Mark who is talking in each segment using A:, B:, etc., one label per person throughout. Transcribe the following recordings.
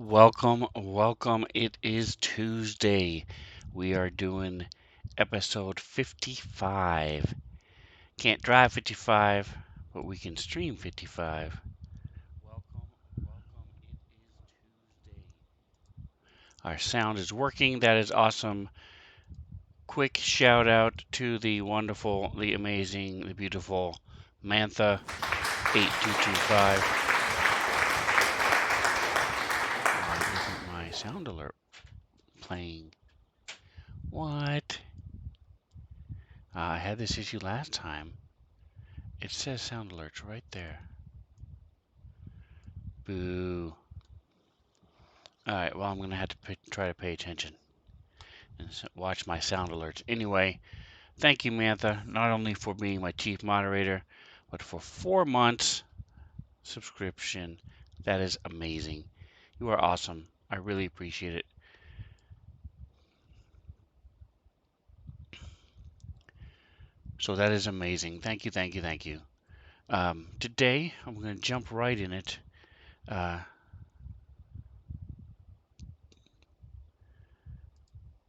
A: Welcome. It is Tuesday. We are doing episode 55. Can't drive 55, but we can stream 55. Welcome. It is Tuesday. Our sound is working. That is awesome. Quick shout out to the wonderful, the amazing, the beautiful Mantha 8225. Why isn't my sound alert playing? What? I had this issue last time. It says sound alerts right there. Boo. Alright, well, I'm going to have to try to pay attention and watch my sound alerts. Anyway, thank you, Mantha, not only for being my chief moderator, but for 4 months subscription. That is amazing. You are awesome. I really appreciate it. So that is amazing. Thank you. Today, I'm going to jump right in it.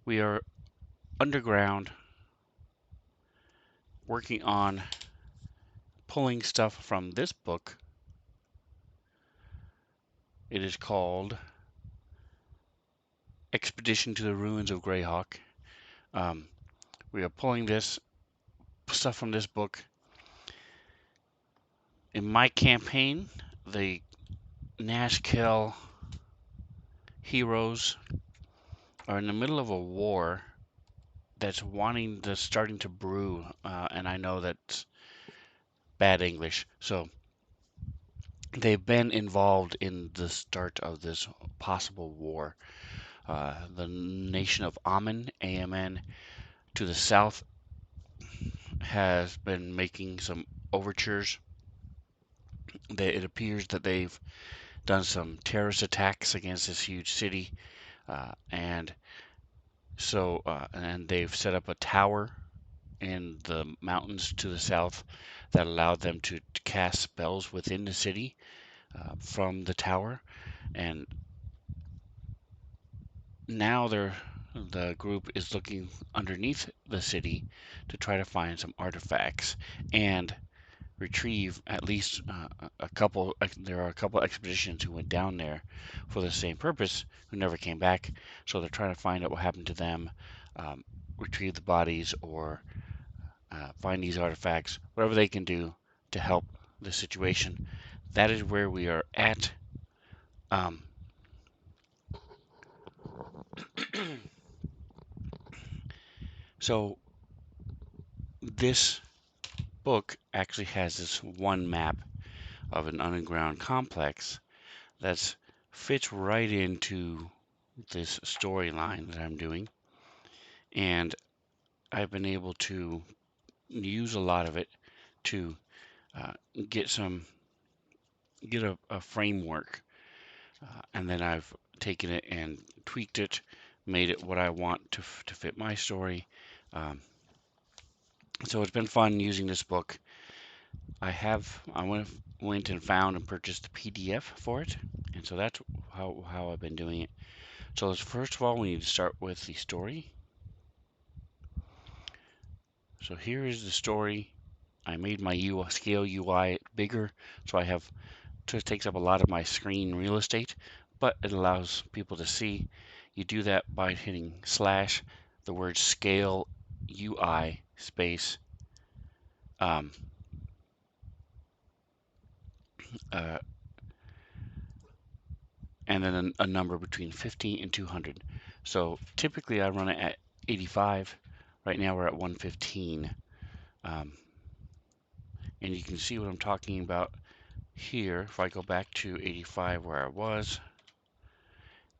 A: We are underground working on pulling stuff from this book. It is called Expedition to the Ruins of Greyhawk. We are pulling this stuff from this book. In my campaign, the Nashkel heroes are in the middle of a war that's starting to brew, and I know that's bad English. So they've been involved in the start of this possible war. The nation of AMN, to the south has been making some overtures. It appears that they've done some terrorist attacks against this huge city, and they've set up a tower in the mountains to the south that allowed them to cast spells within the city from the tower. And now the group is looking underneath the city to try to find some artifacts and retrieve at least a couple. There are a couple expeditions who went down there for the same purpose who never came back. So they're trying to find out what happened to them, retrieve the bodies, or find these artifacts, whatever they can do to help the situation. That is where we are at. So this book actually has this one map of an underground complex that fits right into this storyline that I'm doing, and I've been able to use a lot of it to uh, get a framework, and then I've taken it and tweaked it, made it what I want to fit my story. So it's been fun using this book. I went and found and purchased the PDF for it, and so that's how I've been doing it. So first of all, we need to start with the story. So here is the story. I made my scale UI bigger, so it takes up a lot of my screen real estate, but it allows people to see. You do that by hitting slash the word scale UI space uh, and then a number between 50 and 200. So typically I run it at 85. Right now we're at 115. And you can see what I'm talking about here. If I go back to 85 where I was,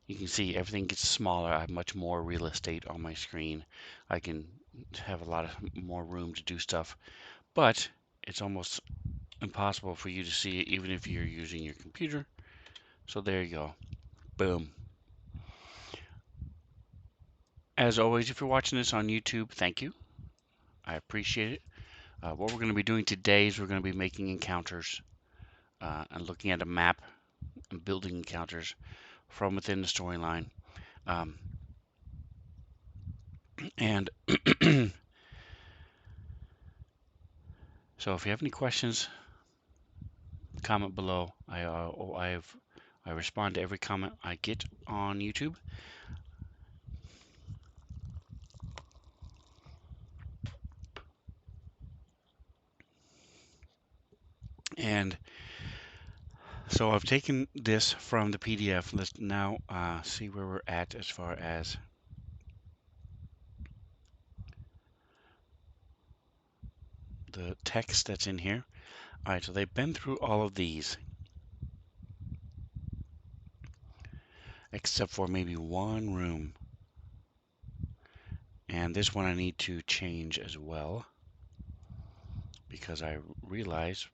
A: you can see everything gets smaller. I have much more real estate on my screen. I can have a lot of more room to do stuff, but it's almost impossible for you to see it even if you're using your computer. So there you go. Boom. As always, if you're watching this on YouTube, thank you. I appreciate it. What we're going to be doing today is we're going to be making encounters and looking at a map and building encounters from within the storyline. And so if you have any questions, comment below. I respond to every comment I get on YouTube. And so I've taken this from the PDF. Let's now see where we're at as far as the text that's in here. All right, so they've been through all of these, except for maybe one room. And this one I need to change as well, because I realized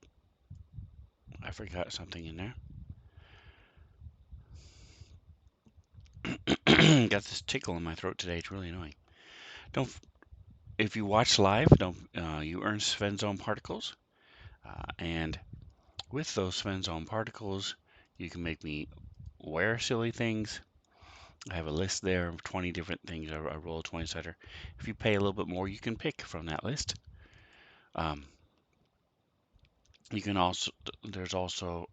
A: I forgot something in there. Got this tickle in my throat today. It's really annoying. Don't, if you watch live, don't you earn Sven Zone particles, and with those Sven Zone particles, you can make me wear silly things. I have a list there of 20 different things. I roll a 20-sider. If you pay a little bit more, you can pick from that list. You can also, there's also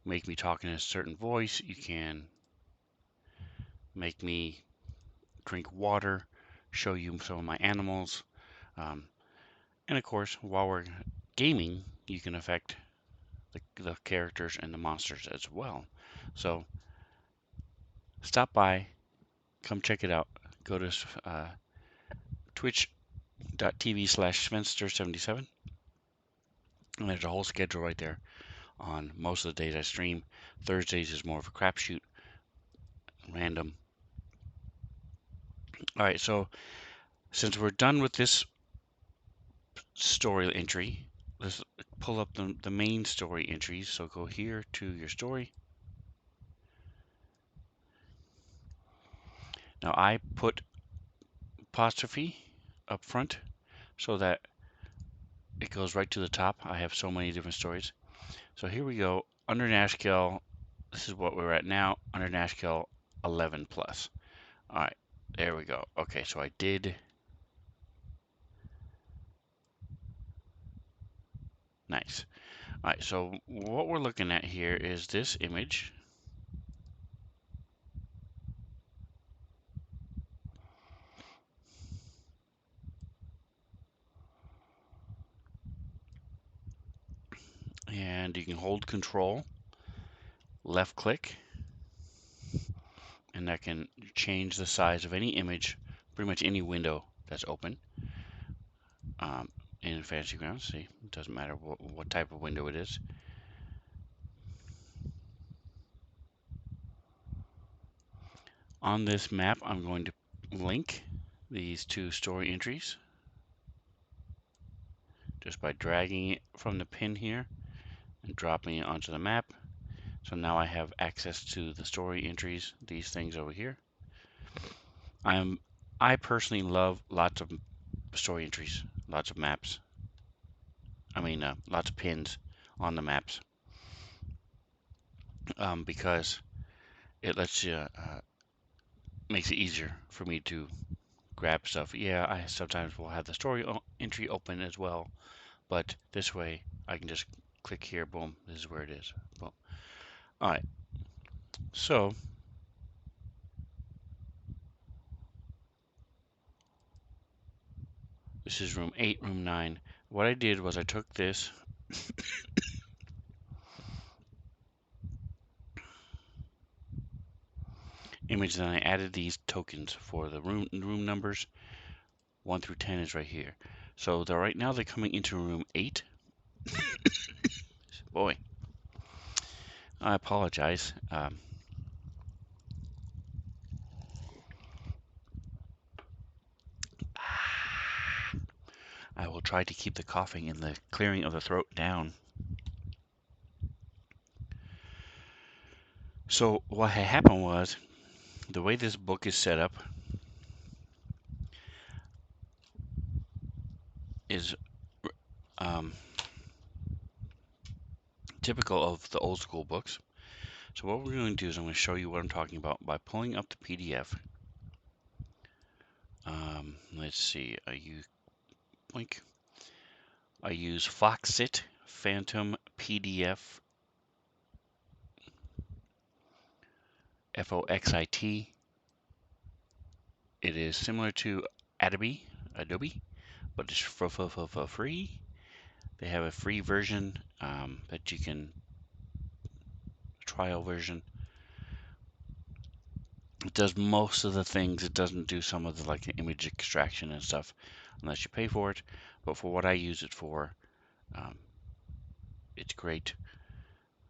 A: make me talk in a certain voice. You can make me drink water, show you some of my animals. And of course, while we're gaming, you can affect the characters and the monsters as well. So stop by, come check it out. Go to twitch.tv/Svenster77. And there's a whole schedule right there on most of the days I stream. Thursdays is more of a crapshoot, random. All right, so since we're done with this story entry, let's pull up the main story entries. So go here to your story. Now I put apostrophe up front so that it goes right to the top. I have so many different stories. So here we go. Under Nashkel, this is what we're at now. Under Nashkel 11 plus. All right, there we go. Okay, so I did. Nice. All right, so what we're looking at here is this image. And you can hold control, left click, and that can change the size of any image, pretty much any window that's open in Fantasy Grounds. See, it doesn't matter what type of window it is. On this map, I'm going to link these two story entries just by dragging it from the pin here and dropping it onto the map. So now I have access to the story entries, these things over here. I personally love lots of story entries, lots of maps. I mean, lots of pins on the maps, because it lets you, makes it easier for me to grab stuff. Yeah, I sometimes will have the story entry open as well, but this way I can just click here, boom, this is where it is, boom. All right, so this is room 8, room 9. What I did was I took this image and I added these tokens for the room numbers. 1 through 10 is right here. So right now they're coming into room 8. Boy, I apologize. I will try to keep the coughing and the clearing of the throat down. So what had happened was, the way this book is set up is, typical of the old school books. So what we're going to do is I'm going to show you what I'm talking about by pulling up the PDF. Let's see, I use Foxit Phantom PDF Foxit. It is similar to Adobe, but it's for free. They have a free version that you can trial version. It does most of the things. It doesn't do some of the like the image extraction and stuff unless you pay for it. But for what I use it for, um, it's great.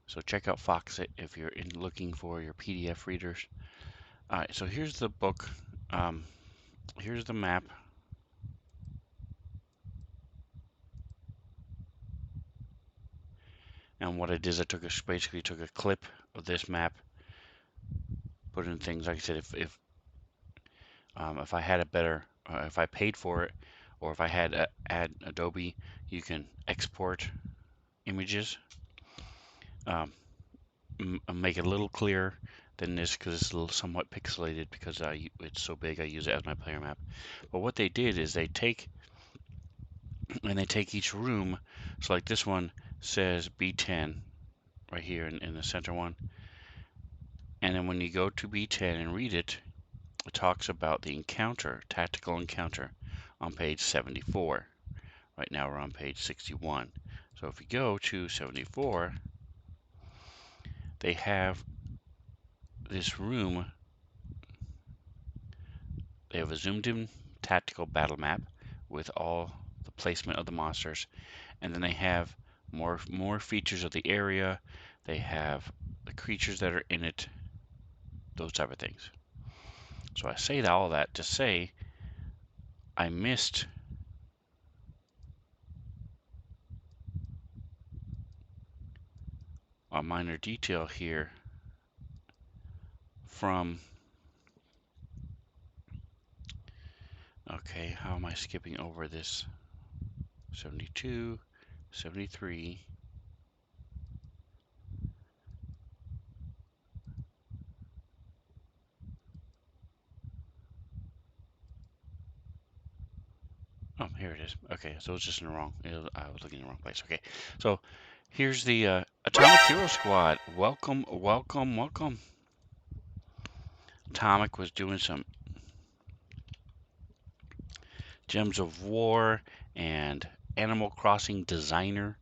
A: So check out Foxit if you're looking for your PDF readers. All right, so here's the book. Here's the map. And what I did is I basically took a clip of this map, put in things like I said. If I had a better, if I paid for it, or if I had add Adobe, you can export images, make it a little clearer than this because it's a little somewhat pixelated because it's so big. I use it as my player map. But what they did is they take each room. So like this one says B10 right here in the center one. And then when you go to B10 and read it, it talks about the encounter, tactical encounter, on page 74. Right now we're on page 61. So if we go to 74, they have this room. They have a zoomed in tactical battle map with all the placement of the monsters, and then they have more features of the area. They have the creatures that are in it, those type of things. So I say all that to say I missed a minor detail here from, okay, how am I skipping over this? 72, 73. Oh, here it is. Okay, so it's just in the wrong. I was looking in the wrong place. Okay, so here's the Atomic Hero Squad. Welcome, welcome, welcome. Atomic was doing some Gems of War and Animal Crossing Designer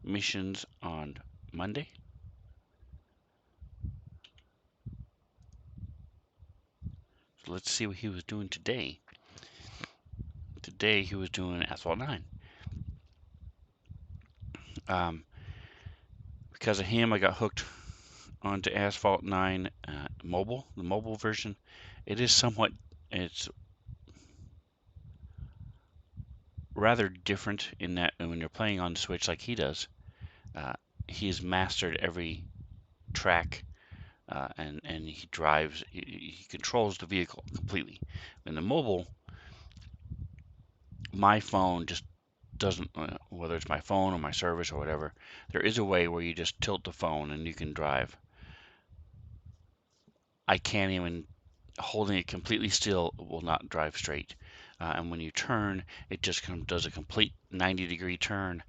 A: missions on Monday. So let's see what he was doing today. Today he was doing Asphalt 9. Because of him, I got hooked onto Asphalt 9 mobile, the mobile version. It's rather different in that when you're playing on the Switch like he does, he's mastered every track, and he drives, he controls the vehicle completely. In the mobile, my phone just doesn't, whether it's my phone or my service or whatever, there is a way where you just tilt the phone and you can drive. I can't even, holding it completely still will not drive straight. And when you turn, it just does a complete 90-degree turn,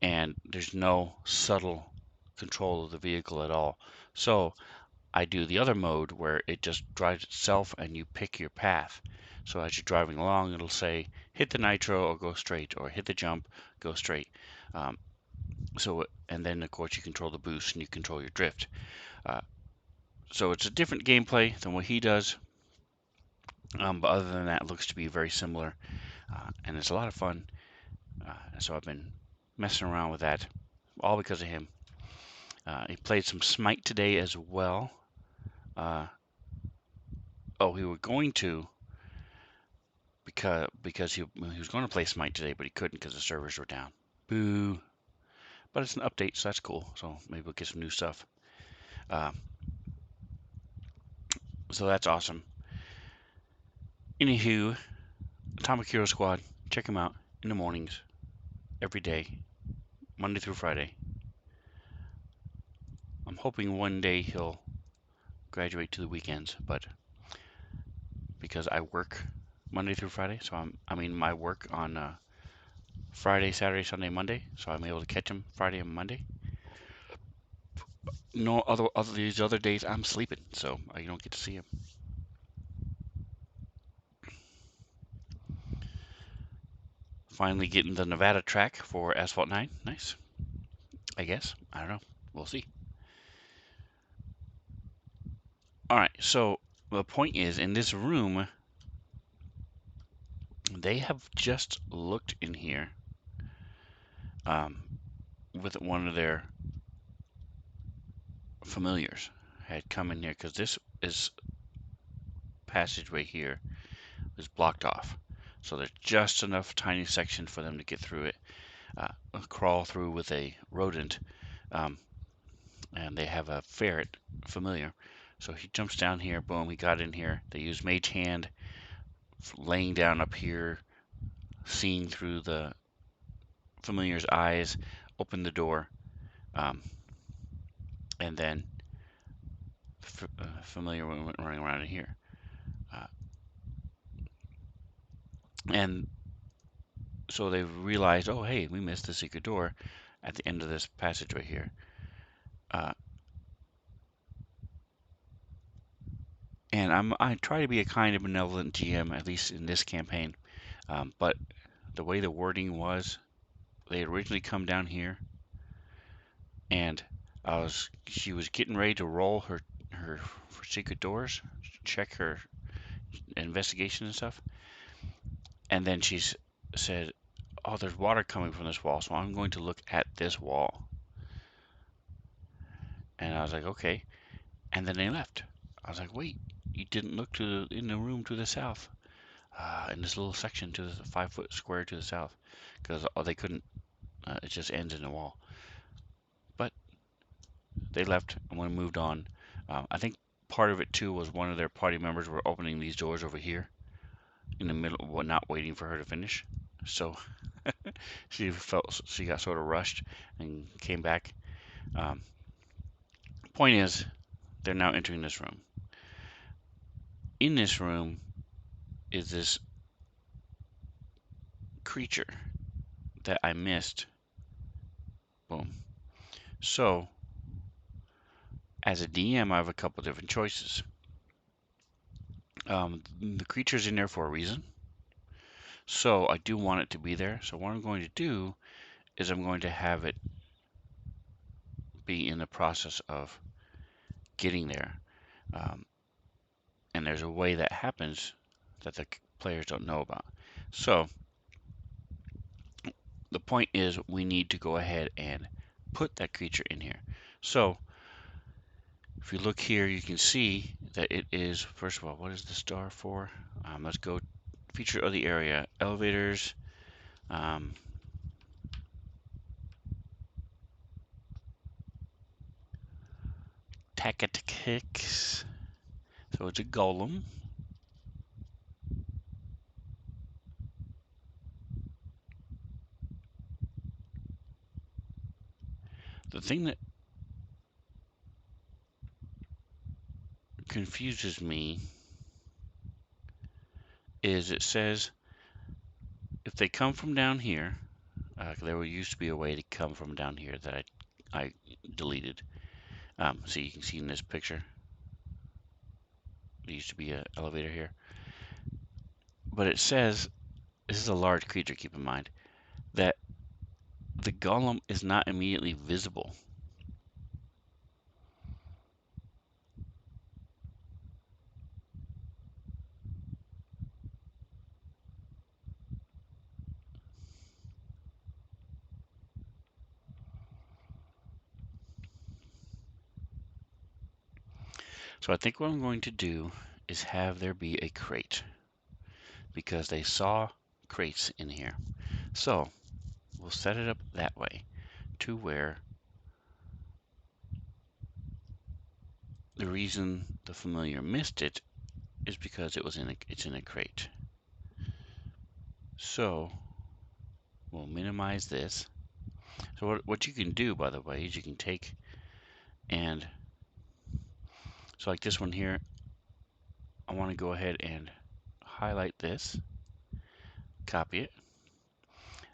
A: and there's no subtle control of the vehicle at all. So I do the other mode where it just drives itself and you pick your path. So as you're driving along, it'll say hit the nitro or go straight, or hit the jump, go straight. And then of course you control the boost and you control your drift. So it's a different gameplay than what he does. But other than that, it looks to be very similar, and it's a lot of fun. So I've been messing around with that, all because of him. He played some Smite today as well. He was going to, because he was going to play Smite today, but he couldn't because the servers were down. Boo! But it's an update, so that's cool. So maybe we'll get some new stuff. So that's awesome. Anywho, Atomic Hero Squad, check him out in the mornings. every day, Monday through Friday. I'm hoping one day he'll graduate to the weekends, but because I work Monday through Friday, so my work on Friday, Saturday, Sunday, Monday, so I'm able to catch him Friday and Monday. No other these other days I'm sleeping, so I don't get to see him. Finally getting the Nevada track for Asphalt 9. Nice. I guess. I don't know. We'll see. Alright, so the point is, in this room, they have just looked in here um, with one of their familiars. Had come in here because this passageway here is blocked off. So there's just enough tiny section for them to get through it, crawl through with a rodent, um, and they have a ferret familiar. So he jumps down here, boom, he got in here. They use Mage Hand, laying down up here, seeing through the familiar's eyes, open the door, um, and then familiar went running around in here. And so they realized, oh, hey, we missed the secret door at the end of this passageway here. And I try to be a kind of benevolent GM, at least in this campaign. But the way the wording was, they had originally come down here, and she was getting ready to roll her for secret doors, check her investigation and stuff, and then she said, "Oh, there's water coming from this wall, so I'm going to look at this wall." And I was like, "Okay." And then they left. I was like, "Wait, you didn't look in the room to the south, in this little section to the 5-foot square to the south, because they couldn't. It just ends in the wall." But they left and we moved on. I think part of it too was one of their party members were opening these doors over here in the middle, not waiting for her to finish. So she got sort of rushed and came back. Um, Point is, they're now entering this room. In this room is this creature that I missed. Boom. So, as a DM, I have a couple different choices. The creature's in there for a reason. So I do want it to be there. So what I'm going to do is I'm going to have it be in the process of getting there. Um, and there's a way that happens that the players don't know about. So the point is we need to go ahead and put that creature in here. So if you look here, you can see that it is, first of all, what is the star for? Let's go feature of the area, elevators, tactics. So it's a golem. The thing that confuses me is it says if they come from down here, there used to be a way to come from down here that I deleted. So you can see in this picture, there used to be an elevator here. But it says, this is a large creature, keep in mind, that the golem is not immediately visible. So I think what I'm going to do is have there be a crate, because they saw crates in here. So we'll set it up that way to where the reason the familiar missed it is because it's in a crate. So We'll minimize this. So what you can do, by the way, is you can take and, so like this one here, I want to go ahead and highlight this, copy it,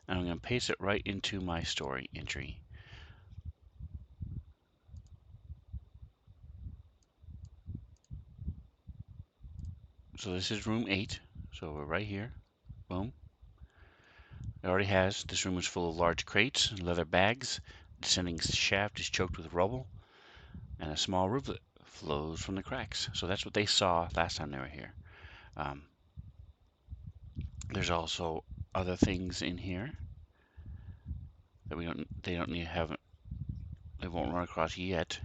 A: and I'm going to paste it right into my story entry. So this is room 8. So we're right here. Boom. It already has. This room is full of large crates and leather bags. The descending shaft is choked with rubble, and a small rivulet flows from the cracks. So that's what they saw last time they were here. There's also other things in here that they don't need to have, they won't run across yet.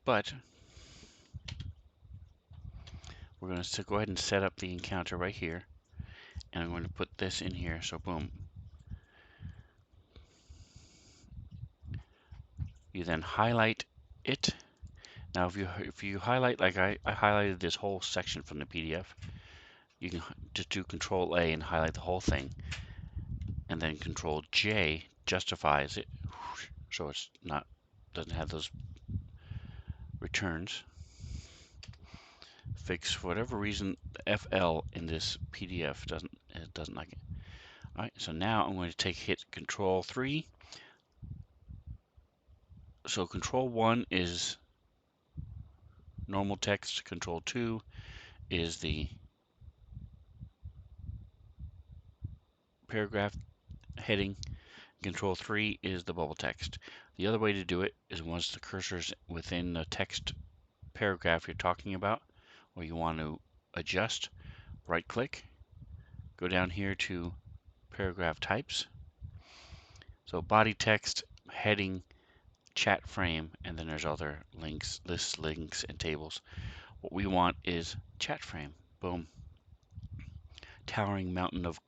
A: But we're going to go ahead and set up the encounter right here, and I'm going to put this in here. So boom. You then highlight it. Now if you highlight, like I highlighted this whole section from the PDF, you can just do Control A and highlight the whole thing, and then Control J justifies it, so it's not, doesn't have those returns. Fix, for whatever reason, the FL in this PDF doesn't like it. All right, so now I'm going to hit Control 3. So Control 1 is normal text. Control 2 is the paragraph heading. Control 3 is the bubble text. The other way to do it is once the cursor's within the text paragraph you're talking about, or you want to adjust, right click, go down here to paragraph types. So body text, heading, chat frame, and then there's other links, lists, links, and tables. What we want is chat frame. Boom. Towering mountain of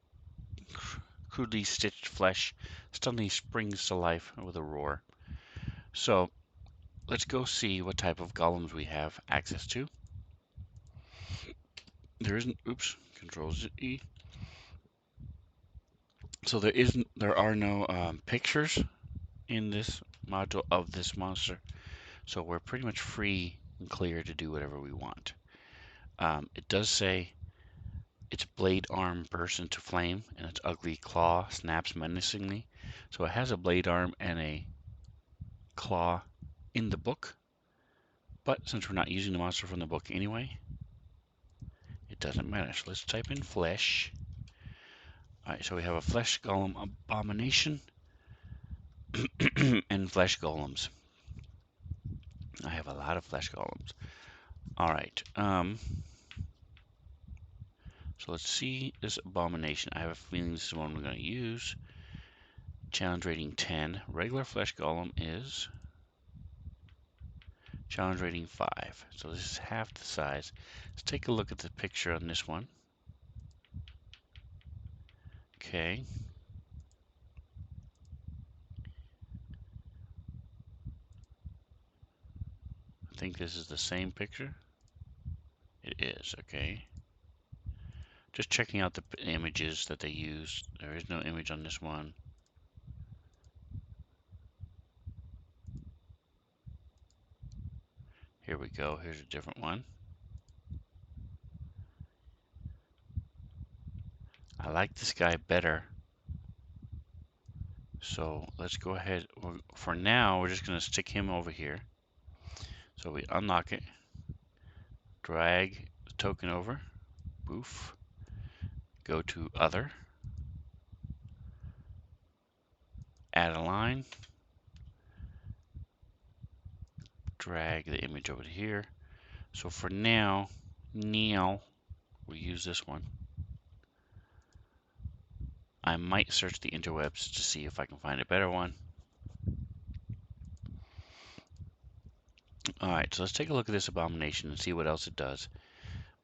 A: crudely stitched flesh suddenly springs to life with a roar. So let's go see what type of golems we have access to. There isn't, oops, Control E. So there are no pictures in this module of this monster. So we're pretty much free and clear to do whatever we want. It does say its blade arm bursts into flame and its ugly claw snaps menacingly. So it has a blade arm and a claw in the book. But since we're not using the monster from the book anyway, it doesn't matter. So let's type in flesh. Alright, so we have a flesh golem abomination and flesh golems. I have a lot of flesh golems. Alright, so let's see this abomination. I have a feeling this is the one we're going to use. Challenge rating 10. Regular flesh golem is challenge rating 5. So this is half the size. Let's take a look at the picture on this one. Okay. I think this is the same picture. It is, okay. Just checking out the images that they use. There is no image on this one. Here we go. Here's a different one. I like this guy better. So let's go ahead. For now, we're just going to stick him over here. So we unlock it. Drag the token over. Boof. Go to Other. Add a line. Drag the image over to here. So for now, we'll use this one. I might search the interwebs to see if I can find a better one. Alright, so let's take a look at this abomination and see what else it does.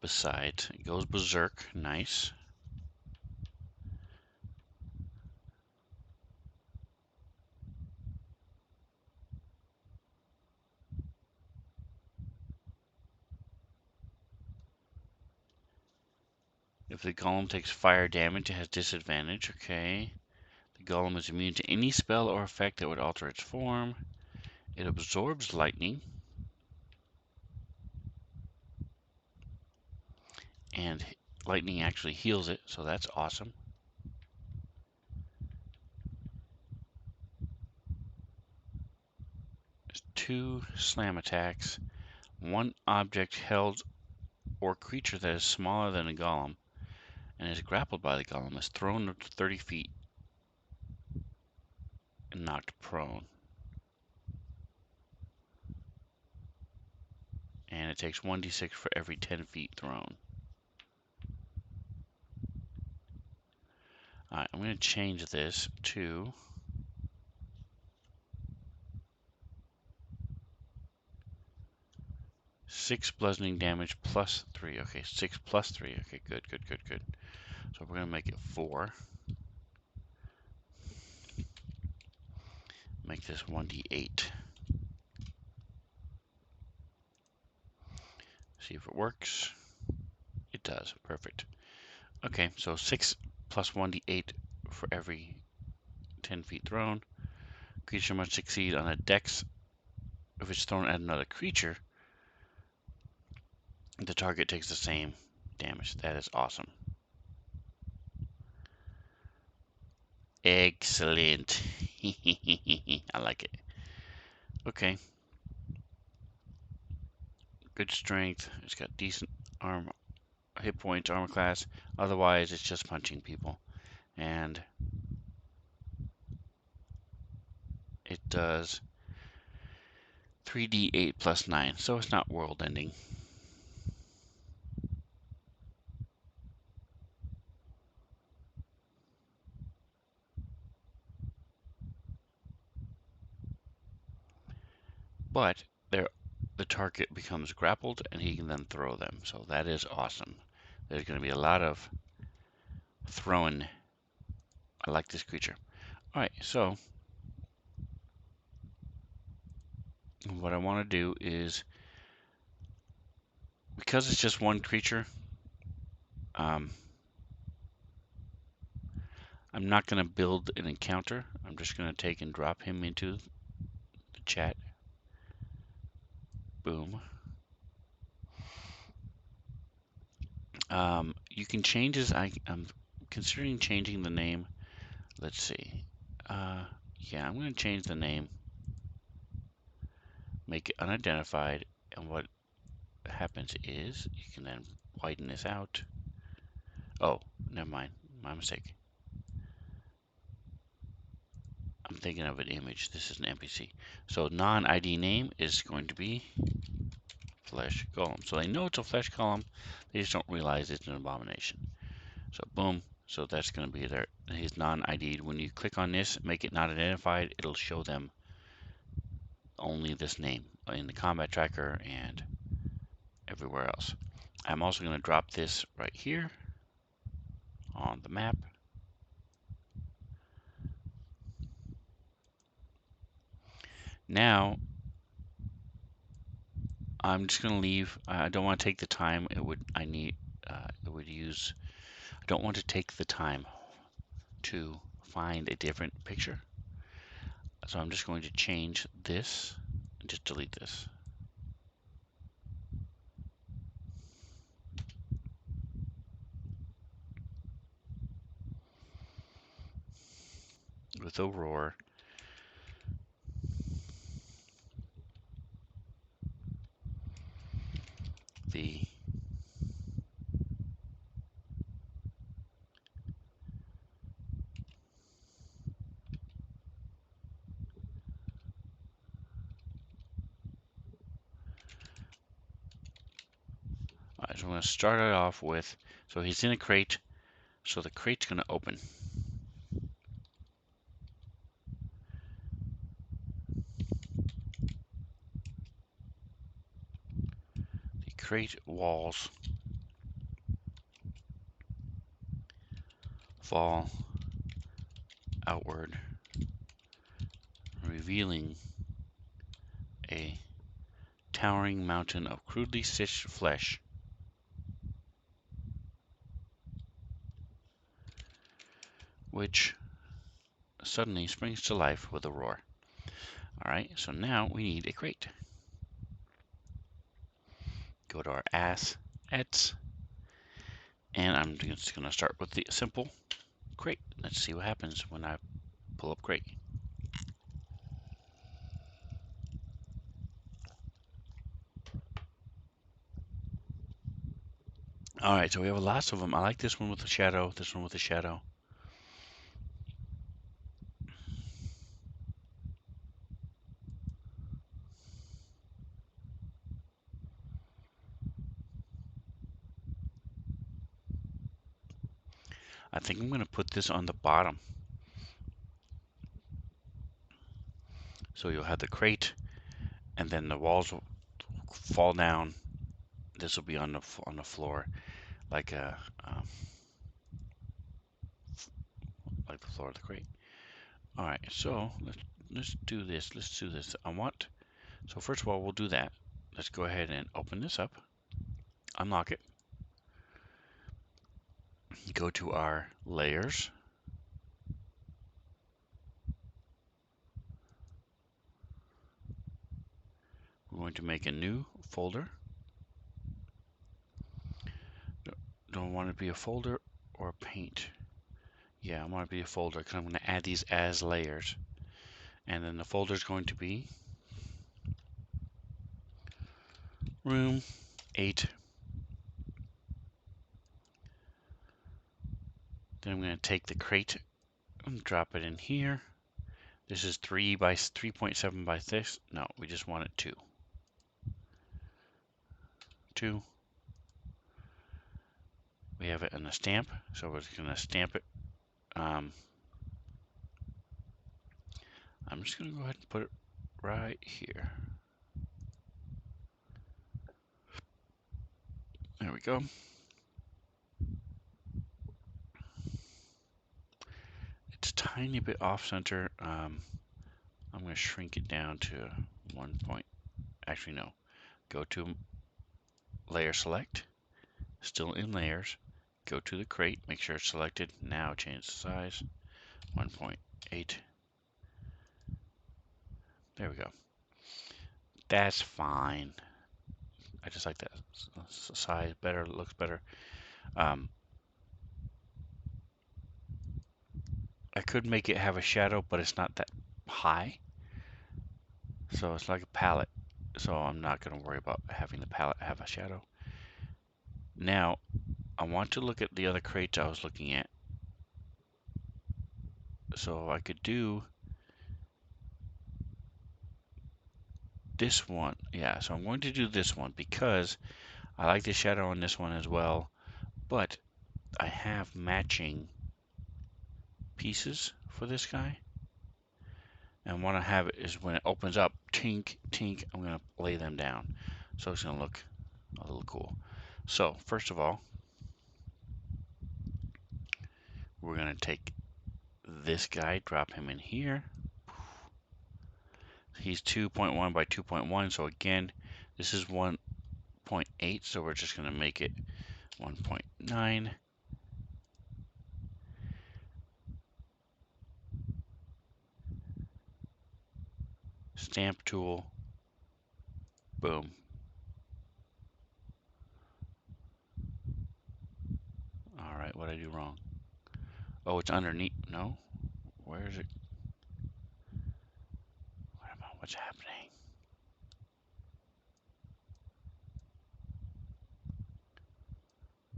A: Besides, it goes berserk. Nice. If the golem takes fire damage, it has disadvantage. Okay. The golem is immune to any spell or effect that would alter its form. It absorbs lightning. And lightning actually heals it, so that's awesome. There's 2 slam attacks. 1 object held or creature that is smaller than a golem and is grappled by the golem is thrown up to 30 feet and knocked prone. And it takes 1d6 for every 10 feet thrown. Alright, I'm going to change this to 6 bludgeoning damage plus 3. Okay, 6 plus 3. Okay, good. So we're going to make it 4. Make this 1d8. See if it works. It does. Perfect. Okay, so 6 plus 1d8 for every 10 feet thrown. Creature must succeed on a dex. If it's thrown at another creature, the target takes the same damage. That is awesome. Excellent. I like it. Okay. Good strength. It's got decent arm, hit points, armor class. Otherwise, it's just punching people. And it does 3d8 plus 9, so it's not world ending. But the target becomes grappled and he can then throw them. So that is awesome. There's going to be a lot of throwing. I like this creature. Alright, so what I want to do is, because it's just one creature, I'm not going to build an encounter. I'm just going to take and drop him into the chat. Boom. You can change his. I'm considering changing the name. Let's see. Yeah, I'm going to change the name. Make it unidentified. And what happens is you can then widen this out. Oh, never mind. My mistake. I'm thinking of an image. This is an NPC. So non-ID name is going to be Flesh Golem. So they know it's a Flesh Golem. They just don't realize it's an Abomination. So boom. So that's going to be there. His non-ID'd. When you click on this, make it not identified, it'll show them only this name in the combat tracker and everywhere else. I'm also going to drop this right here on the map. Now I'm just going to leave. I don't want to take the time it would use. I don't want to take the time to find a different picture. So I'm just going to change this and just delete this. With a roar. Alright, so I'm going to start it off with, so he's in a crate, so the crate's going to open. The crate walls fall outward, revealing a towering mountain of crudely stitched flesh. which suddenly springs to life with a roar. All right, so now we need a crate. Go to our assets, and I'm just going to start with the simple crate. Let's see what happens when I pull up crate. All right, so we have lots of them. I like this one with the shadow, this one with the shadow. I think I'm going to put this on the bottom. So you'll have the crate, and then the walls will fall down. This will be on the floor, like like the floor of the crate. All right, so let's do this. Let's do this. So first of all, we'll do that. Let's go ahead and open this up, unlock it, go to our layers. We're going to make a new folder. Don't want it to be a folder or paint. Yeah, I want it to be a folder because I'm going to add these as layers. And then the folder is going to be room 8. Then I'm going to take the crate and drop it in here. This is 3.7 by 6. No, we just want it 2. 2. We have it in a stamp, so we're just going to stamp it. I'm just going to go ahead and put it right here. There we go. It's a tiny bit off center. I'm going to shrink it down to 1 point. Actually, no. Go to layer select. Still in layers. Go to the crate. Make sure it's selected. Now change the size. 1.8. There we go. That's fine. I just like that size better. Looks better. I could make it have a shadow, but it's not that high. So it's like a palette. So I'm not going to worry about having the palette have a shadow. Now, I want to look at the other crates I was looking at. So I could do this one. Yeah, so I'm going to do this one because I like the shadow on this one as well. But I have matching pieces for this guy. And what I have is when it opens up, tink, tink, I'm going to lay them down. So it's going to look a little cool. So first of all, we're going to take this guy, drop him in here. He's 2.1 by 2.1. So again, this is 1.8. So we're just going to make it 1.9. Stamp tool. Boom. All right, what did I do wrong? Oh, it's underneath. No. Where is it? What's happening?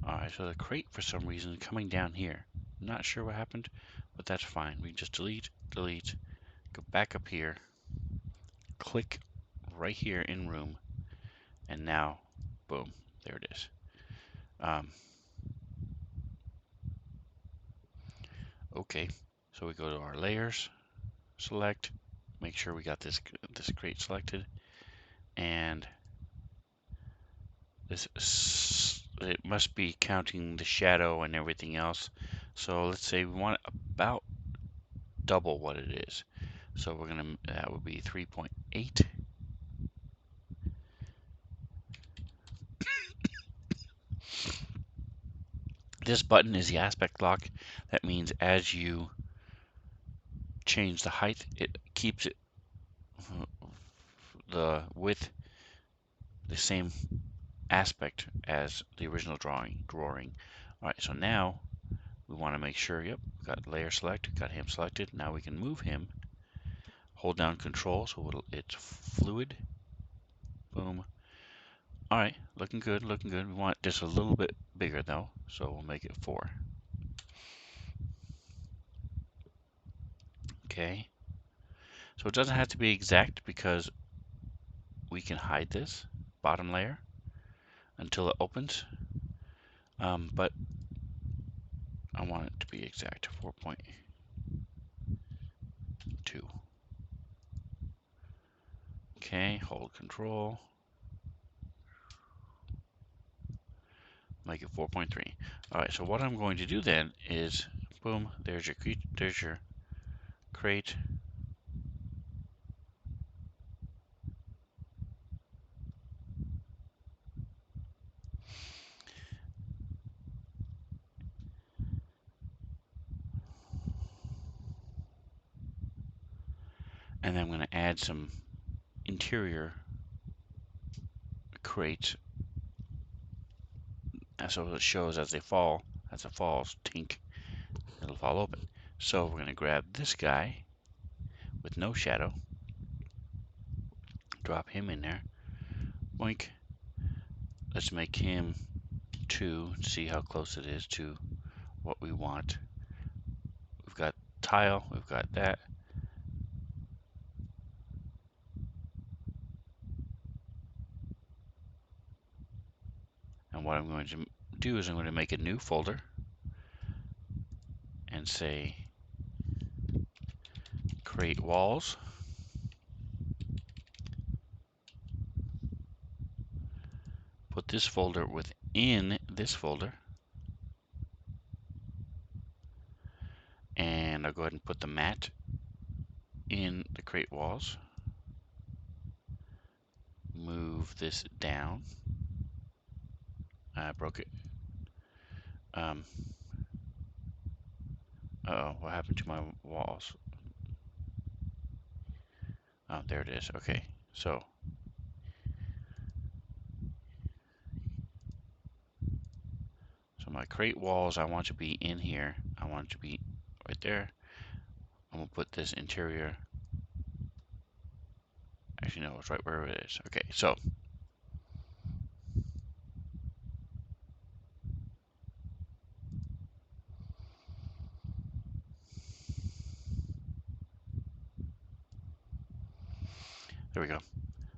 A: Alright, so the crate for some reason is coming down here. I'm not sure what happened, but that's fine. We just delete, delete, go back up here, click right here in room, and now, boom, there it is. Okay, so we go to our layers, select, make sure we got this crate selected, and it must be counting the shadow and everything else. So let's say we want about double what it is. So we're gonna, that would be 3.8. This button is the aspect lock. That means as you change the height, it keeps it the width the same aspect as the original drawing. All right, so now we want to make sure, yep, we've got layer select, got him selected. Now we can move him. Hold down control so it's fluid. Boom. All right, looking good, looking good. We want it just a little bit bigger though, so we'll make it 4. Okay. So it doesn't have to be exact because we can hide this bottom layer until it opens. But I want it to be exact, 4.2. Okay, hold control. Make it 4.3. All right, so what I'm going to do then is, boom, there's your crate. And then I'm going to add some interior crates, so it shows as it falls, tink, it'll fall open. So we're going to grab this guy with no shadow, drop him in there, boink. Let's make him 2, see how close it is to what we want. We've got tile, we've got that. And what I'm going to do is I'm going to make a new folder and say create walls. Put this folder within this folder. And I'll go ahead and put the mat in the create walls. Move this down. I broke it. Uh-oh, what happened to my walls? Oh, there it is. Okay, so my crate walls, I want to be in here. I want it to be right there. I'm gonna put this interior. Actually, no, it's right where it is. Okay, so there we go.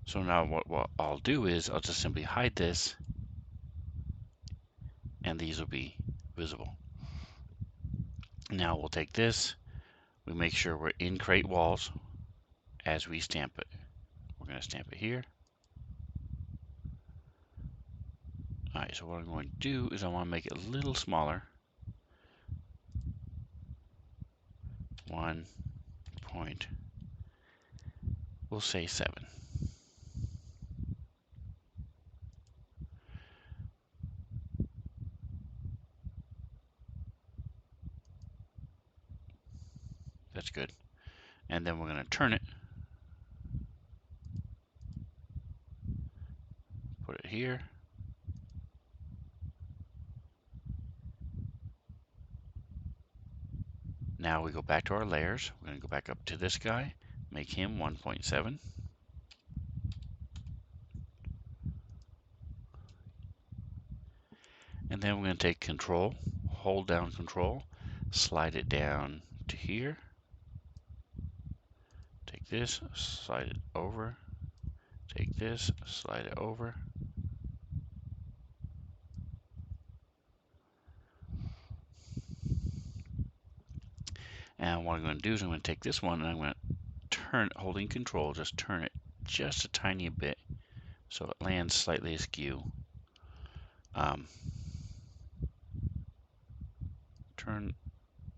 A: So now what I'll do is I'll just simply hide this, and these will be visible. Now we'll take this. We make sure we're in crate walls as we stamp it. We're going to stamp it here. All right, so what I'm going to do is I want to make it a little smaller. 1 point, we'll say 7. That's good. And then we're going to turn it. Put it here. Now we go back to our layers. We're going to go back up to this guy, make him 1.7. And then we're going to take control, hold down control, slide it down to here. Take this, slide it over. Take this, slide it over. And what I'm going to do is I'm going to take this one and I'm going to turn, holding control, just turn it just a tiny bit so it lands slightly askew. Turn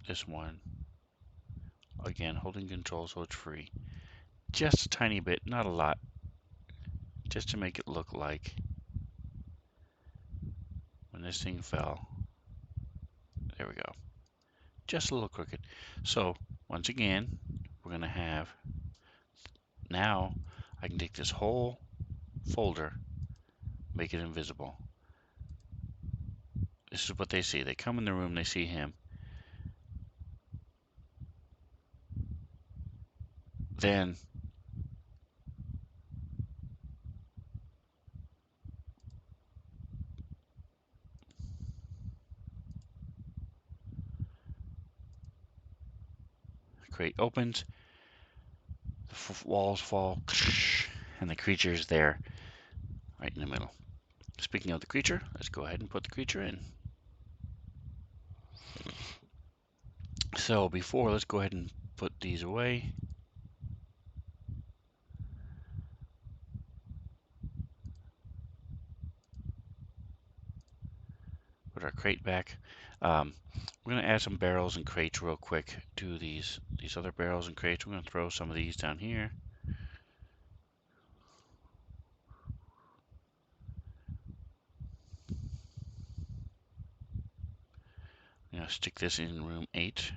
A: this one, again, holding control so it's free. Just a tiny bit, not a lot, just to make it look like when this thing fell, There we go. Just a little crooked. So once again, we're going to have, now I can take this whole folder, make it invisible. This is what they see. They come in the room, they see him. Then crate opens, the walls fall, and the creature is there, right in the middle. Speaking of the creature, let's go ahead and put the creature in. So before, let's go ahead and put these away. Put our crate back. We're going to add some barrels and crates real quick to these other barrels and crates. We're going to throw some of these down here. I'm going to stick this in room 8.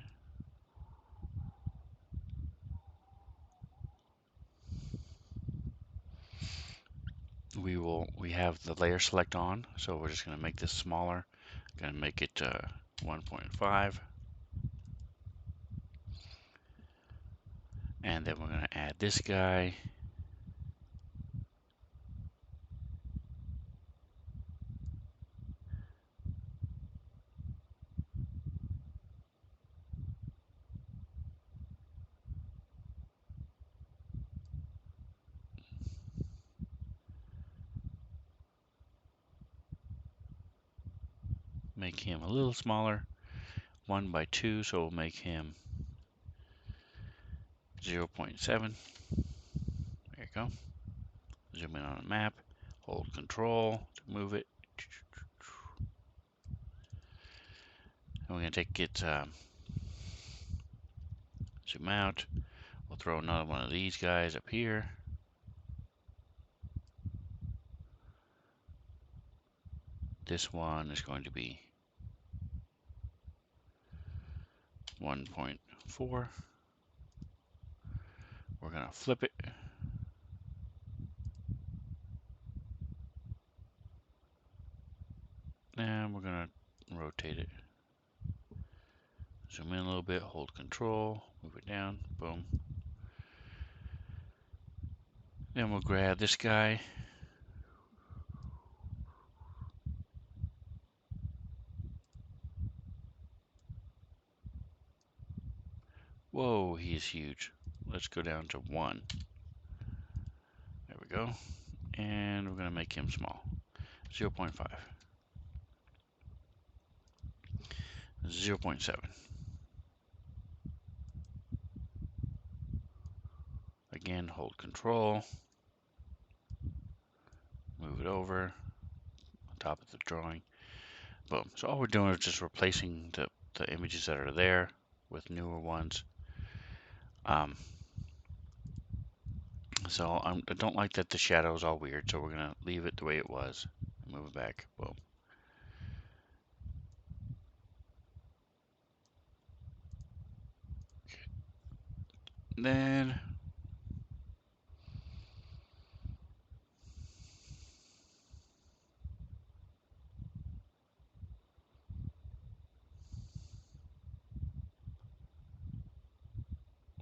A: We have the layer select on, so we're just going to make this smaller. Going to make it 1.5. And then we're going to add this guy. Make him a little smaller, 1 by 2, so we'll make him 0.7. There you go. Zoom in on the map, hold control to move it. And we're going to take it, zoom out. We'll throw another one of these guys up here. This one is going to be 1.4. We're going to flip it. And we're going to rotate it. Zoom in a little bit, hold control, move it down, boom. Then we'll grab this guy. Whoa, he is huge. Let's go down to 1. There we go. And we're going to make him small. 0.5. 0.7. Again, hold control. Move it over on top of the drawing. Boom. So all we're doing is just replacing the images that are there with newer ones. So I don't like that the shadow is all weird, so we're going to leave it the way it was. Move it back. Boom. Then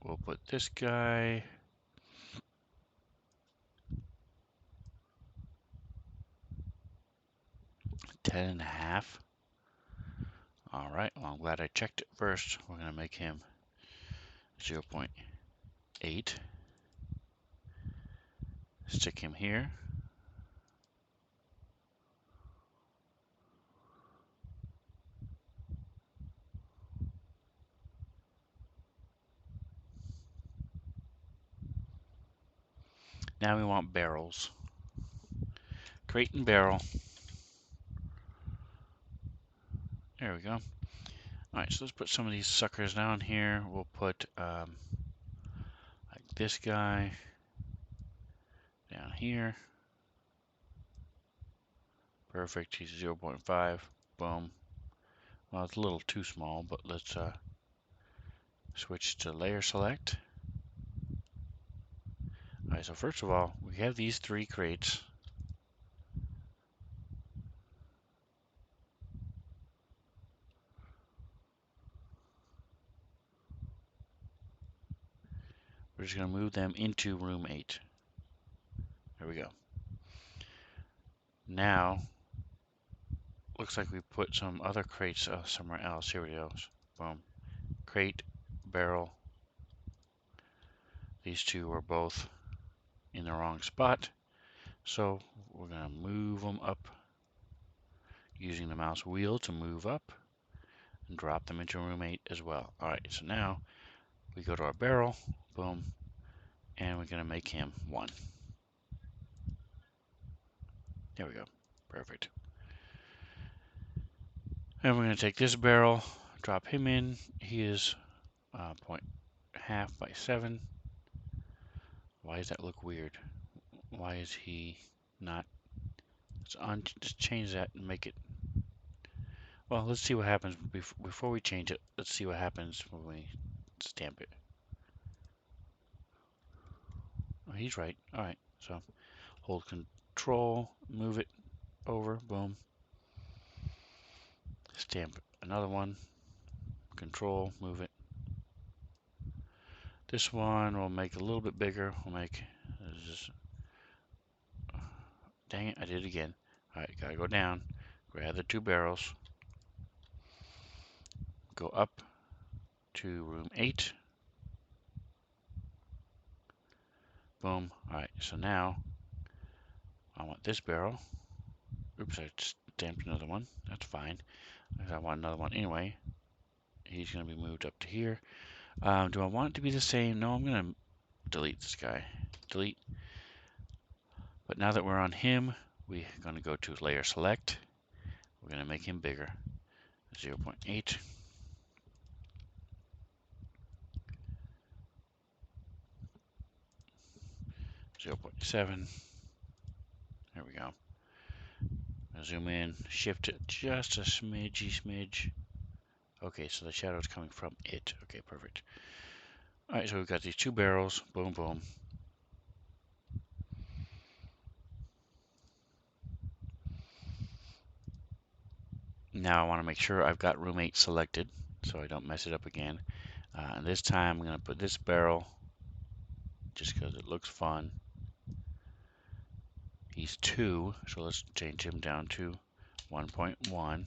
A: we'll put this guy. Ten and a half. All right, well, I'm glad I checked it first. We're going to make him 0.8. Stick him here. Now we want barrels. Crate and barrel. There we go. All right, so let's put some of these suckers down here. We'll put like this guy down here. Perfect. He's 0.5. Boom. Well, it's a little too small, but let's switch to layer select. All right, so first of all, we have these 3 crates. We're just going to move them into room 8. There we go. Now, looks like we put some other crates somewhere else. Here it goes. Boom. Crate, barrel. These 2 were both in the wrong spot. So we're going to move them up using the mouse wheel to move up and drop them into room 8 as well. All right, so now we go to our barrel. Boom. And we're going to make him 1. There we go. Perfect. And we're going to take this barrel, drop him in. He is 0.5 by 7. Why does that look weird? Why is he not? Just change that and make it. Well, let's see what happens before we change it. Let's see what happens when we stamp it. Oh, he's right. All right. So hold Control, move it over. Boom. Stamp another one. Control, move it. This one we'll make a little bit bigger. We'll make this. Dang it, I did it again. All right, gotta go down. Grab the 2 barrels. Go up to room 8. Boom. All right, so now I want this barrel. Oops, I stamped another one. That's fine. I want another one anyway. He's going to be moved up to here. Do I want it to be the same? No, I'm going to delete this guy. Delete. But now that we're on him, we're going to go to layer select. We're going to make him bigger. 0.8. 0.7. There we go. Zoom in, shift it just a smidge. Okay, so the shadow's coming from it. Okay, perfect. All right, so we've got these 2 barrels. Boom, boom. Now I want to make sure I've got room 8 selected so I don't mess it up again. And this time I'm going to put this barrel just because it looks fun. He's 2, so let's change him down to 1.1.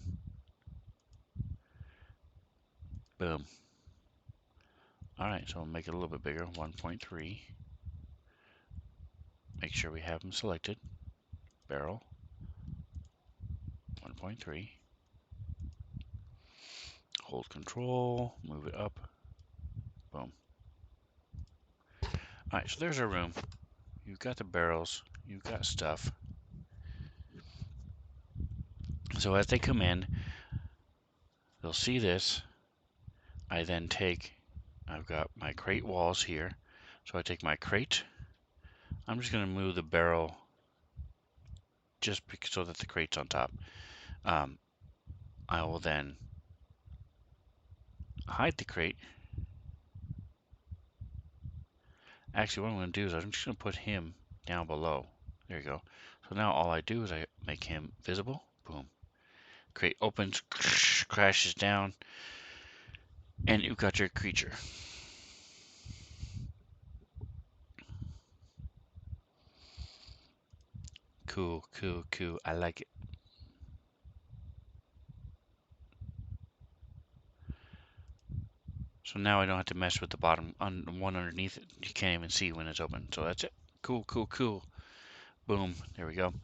A: Boom. All right, so we'll make it a little bit bigger, 1.3. Make sure we have him selected. Barrel, 1.3. Hold Control, move it up. Boom. All right, so there's our room. You've got the barrels. You've got stuff. So as they come in, they'll see this. I then I've got my crate walls here. So I take my crate. I'm just going to move the barrel just so that the crate's on top. I will then hide the crate. Actually, what I'm going to do is I'm just going to put him down below. There you go. So now all I do is I make him visible. Boom. Crate opens, crashes down, and you've got your creature. Cool. I like it. So now I don't have to mess with the bottom one underneath it. You can't even see when it's open. So that's it. Cool. Boom. There we go.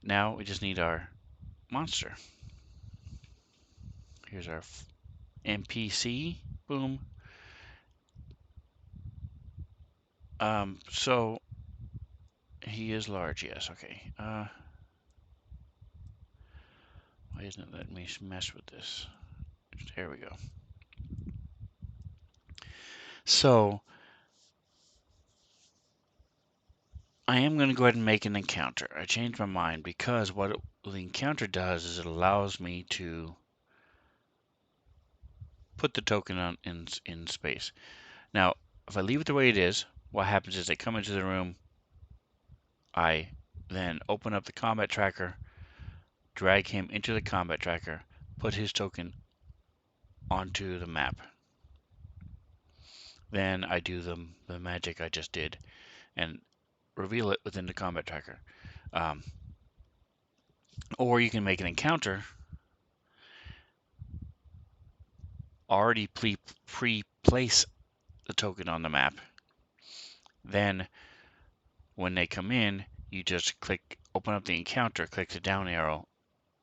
A: Now we just need our monster. Here's our NPC. Boom. So he is large. Yes. Okay. Why isn't it letting me mess with this? There we go. So I am going to go ahead and make an encounter. I changed my mind because what the encounter does is it allows me to put the token on in space. Now, if I leave it the way it is, what happens is they come into the room. I then open up the combat tracker, drag him into the combat tracker, put his token onto the map. Then I do the magic I just did and reveal it within the combat tracker. Or you can make an encounter, already pre-place the token on the map. Then when they come in, you just click, open up the encounter, click the down arrow,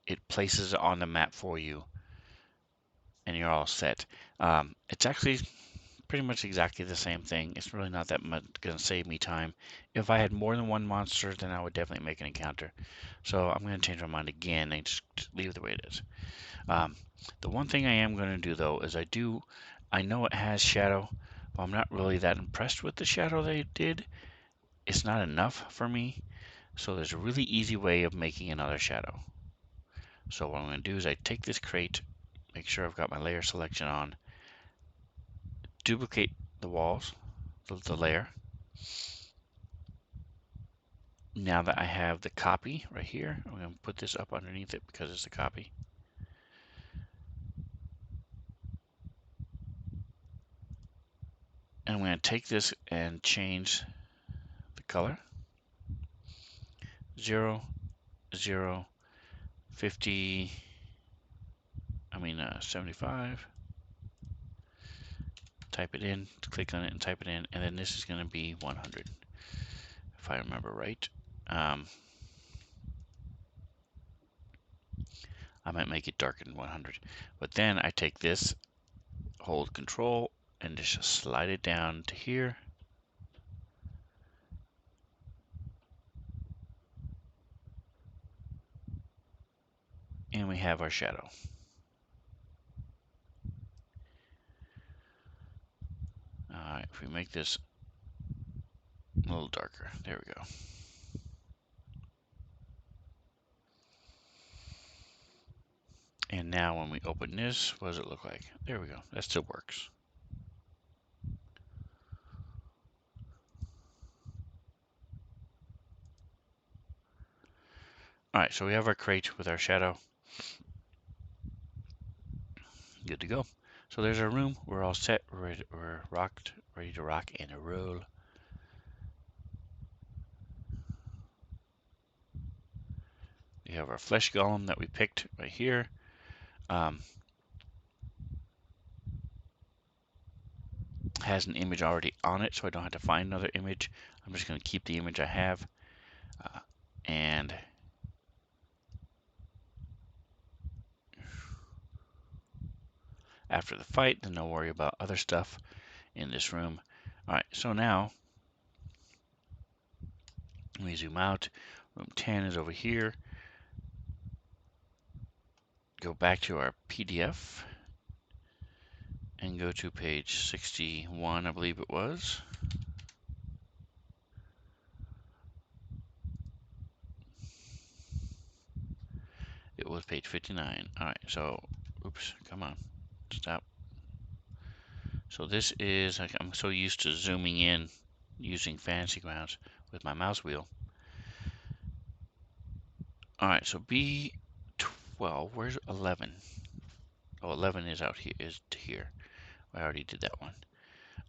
A: it places it on the map for you, and you're all set. It's actually pretty much exactly the same thing. It's really not that much going to save me time. If I had more than one monster, then I would definitely make an encounter. So I'm going to change my mind again and just leave it the way it is. The one thing I am going to do though is I know it has shadow, but I'm not really that impressed with the shadow they did. It's not enough for me. So there's a really easy way of making another shadow. So what I'm going to do is I take this crate, make sure I've got my layer selection on, duplicate the walls, the layer. Now that I have the copy right here, I'm going to put this up underneath it because it's a copy. And I'm going to take this and change the color. 0, 0, 50, 75. Type it in, click on it and type it in, and then this is going to be 100, if I remember right. I might make it darker than 100. But then I take this, hold control, and just slide it down to here. And we have our shadow. Alright, if we make this a little darker, there we go. And now when we open this, what does it look like? There we go, that still works. Alright, so we have our crate with our shadow. Good to go. So there's our room. We're all set. We're rocked, ready to rock and roll. We have our flesh golem that we picked right here. Has an image already on it, so I don't have to find another image. I'm just going to keep the image I have. And after the fight, then I'll worry about other stuff in this room. Alright, so now, let me zoom out. Room 10 is over here. Go back to our PDF and go to page 61, I believe it was. It was page 59. Alright, so, oops, come on, stop. So this is, I'm so used to zooming in using Fantasy Grounds with my mouse wheel. Alright, so B12, where's 11? Oh, 11 is out here, is to here. I already did that one.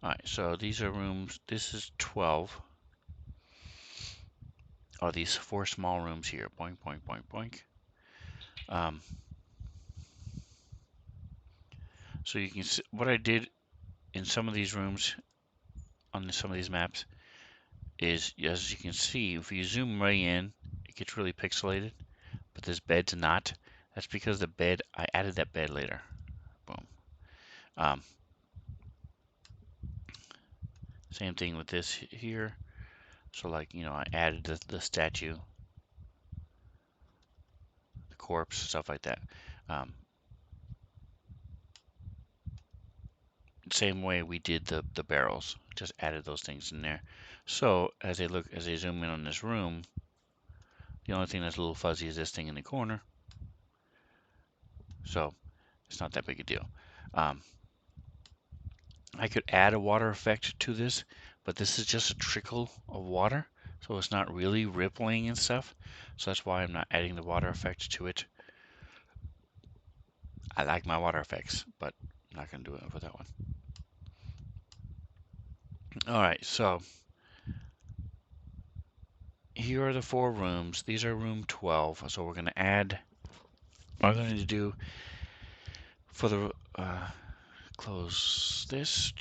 A: Alright, so these are rooms, this is 12. Oh, these 4 small rooms here, boink, boink, boink, boink. So you can see what I did in some of these rooms, on some of these maps, is, as you can see, if you zoom right in, it gets really pixelated, but this bed's not. That's because the bed, I added that bed later. Boom. Same thing with this here. So like, I added the statue, the corpse, stuff like that. Same way we did the barrels, just added those things in there. So as they zoom in on this room, the only thing that's a little fuzzy is this thing in the corner. So it's not that big a deal. I could add a water effect to this, but this is just a trickle of water, so it's not really rippling and stuff. So that's why I'm not adding the water effect to it. I like my water effects, but I'm not going to do it with that one. Alright, so here are the 4 rooms. These are room 12. So we're going to add, what I'm going to do for the, close this,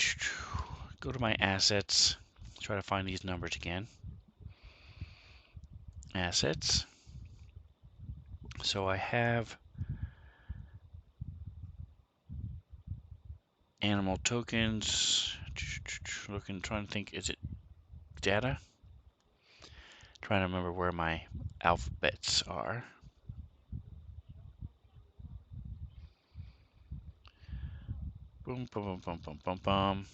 A: go to my assets, try to find these numbers again. Assets. So I have animal tokens. Looking, trying to think, is it data? Trying to remember where my alphabets are. Boom, boom, boom, boom, boom, boom, boom.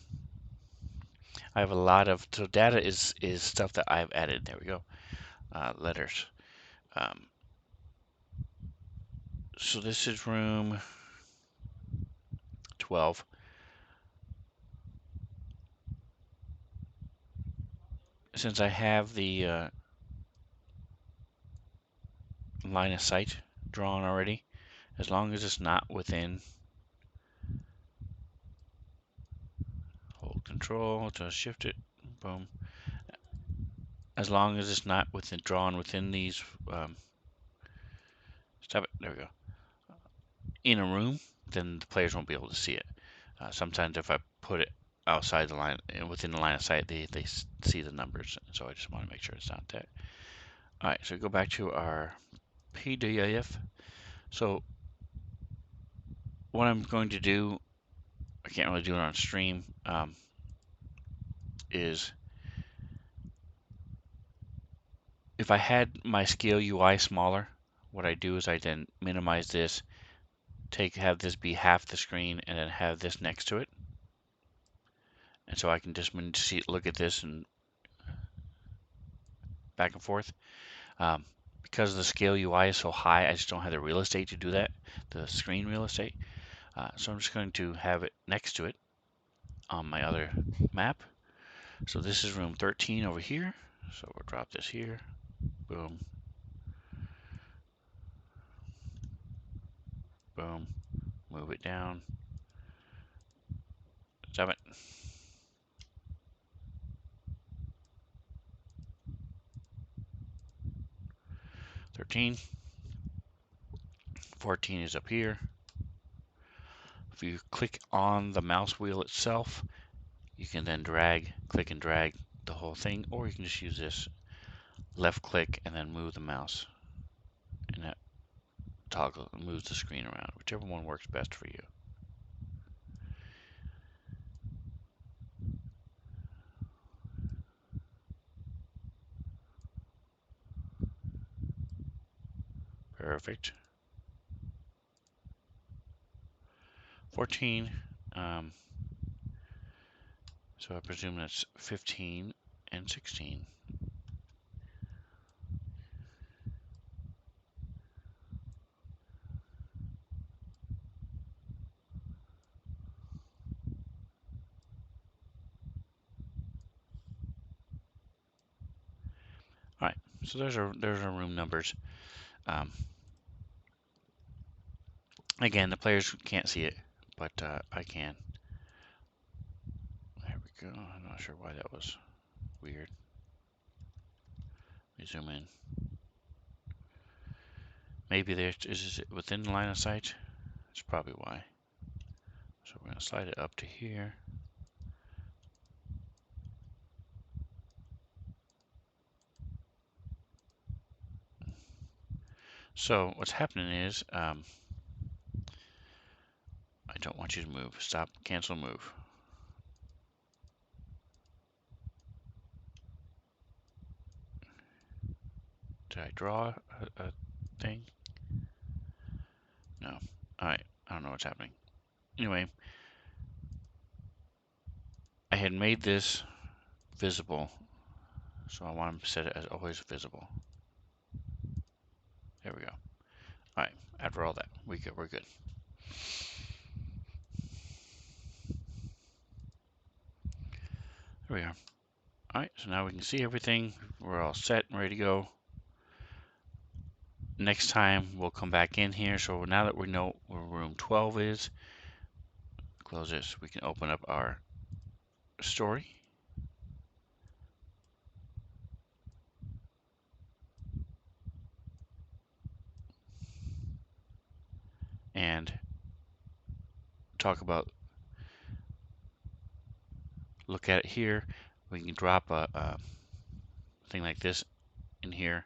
A: I have a lot of, so data is stuff that I've added. There we go. Letters. Um, so this is room 12. Since I have the line of sight drawn already, as long as it's not within, hold control to shift it, boom. As long as it's not drawn within these, stop it, there we go, in a room, then the players won't be able to see it. Sometimes if I put it outside the line, within the line of sight, they see the numbers. So I just want to make sure it's not that. All right, so go back to our PDF. So what I'm going to do, I can't really do it on stream, is if I had my scale UI smaller, what I do is I then minimize this, have this be half the screen, and then have this next to it. And so I can just look at this and back and forth. Because the scale UI is so high, I just don't have the real estate to do that, the screen real estate. So I'm just going to have it next to it on my other map. So this is room 13 over here. So we'll drop this here. Boom. Boom. Move it down. 7. 13. 14 is up here. If you click on the mouse wheel itself, you can then click and drag the whole thing, or you can just use this left click and then move the mouse. And that toggle moves the screen around, whichever one works best for you. Perfect. 14. So I presume that's 15 and 16. All right, so there's our room numbers. Again, the players can't see it, but I can. There we go. I'm not sure why that was weird. Let me zoom in. Maybe is it within the line of sight? That's probably why. So we're going to slide it up to here. So what's happening is, I don't want you to move. Stop, cancel, move. Did I draw a thing? No. Alright, I don't know what's happening. Anyway, I had made this visible, so I want to set it as always visible. There we go. Alright, after all that, we're good. There we are. All right, so now we can see everything. We're all set and ready to go. Next time we'll come back in here. So now that we know where room 12 is, close this. We can open up our story. And talk about, look at it here. We can drop a thing like this in here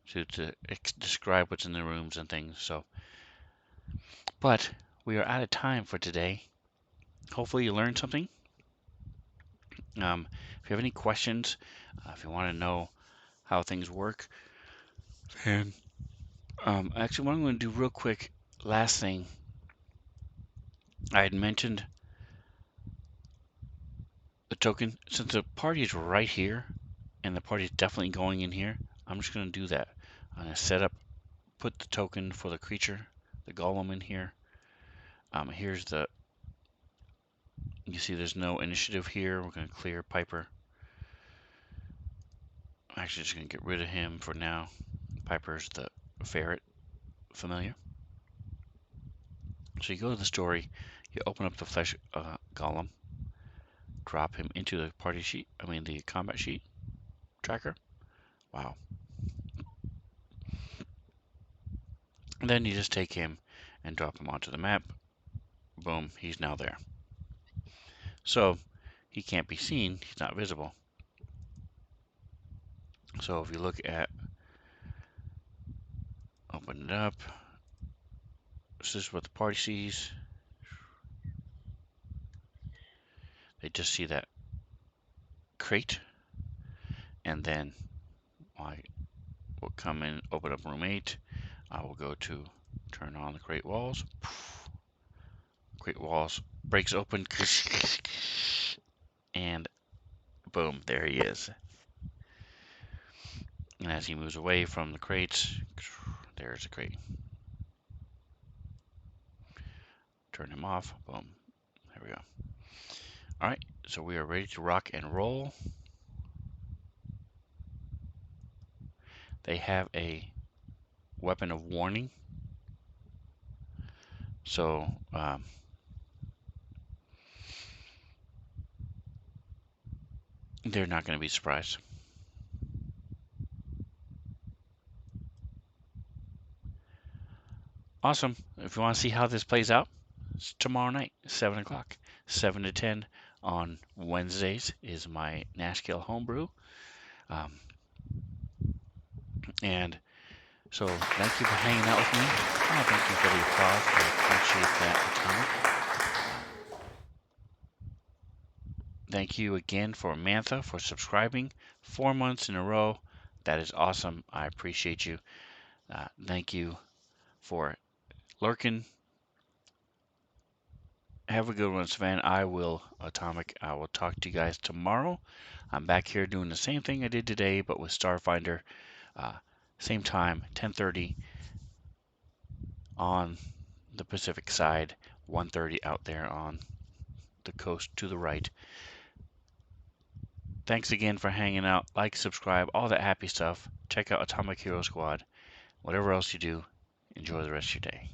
A: to describe what's in the rooms and things. So, but we are out of time for today. Hopefully you learned something. If you have any questions, if you want to know how things work, and actually what I'm going to do real quick, last thing, I had mentioned the token. Since the party is right here, and the party is definitely going in here, I'm just going to do that. I'm going to set up, put the token for the creature, the golem in here. Here's the, you see there's no initiative here. We're going to clear Piper. I'm actually just going to get rid of him for now. Piper's the ferret familiar. So you go to the story, you open up the flesh golem, drop him into the party sheet, the combat sheet tracker. Wow. And then you just take him and drop him onto the map. Boom, he's now there. So he can't be seen, he's not visible. So if you look at, open it up, this is what the party sees. They just see that crate, and then I will come in, open up room 8. I will go to turn on the crate walls. Crate walls breaks open, and boom, there he is. And as he moves away from the crates, there's a crate. Turn him off. Boom. There we go. All right, so we are ready to rock and roll. They have a weapon of warning. So they're not going to be surprised. Awesome. If you want to see how this plays out, it's tomorrow night, 7 o'clock. 7 to 10 on Wednesdays is my Nashville homebrew. And so thank you for hanging out with me. Oh, thank you for the applause. I appreciate that, Atomic. Thank you again for Mantha for subscribing 4 months in a row. That is awesome. I appreciate you. Thank you for lurking. Have a good one, Sven. Atomic, I will talk to you guys tomorrow. I'm back here doing the same thing I did today, but with Starfinder. Same time, 10:30 on the Pacific side, 1:30 out there on the coast to the right. Thanks again for hanging out. Like, subscribe, all that happy stuff. Check out Atomic Hero Squad. Whatever else you do, enjoy the rest of your day.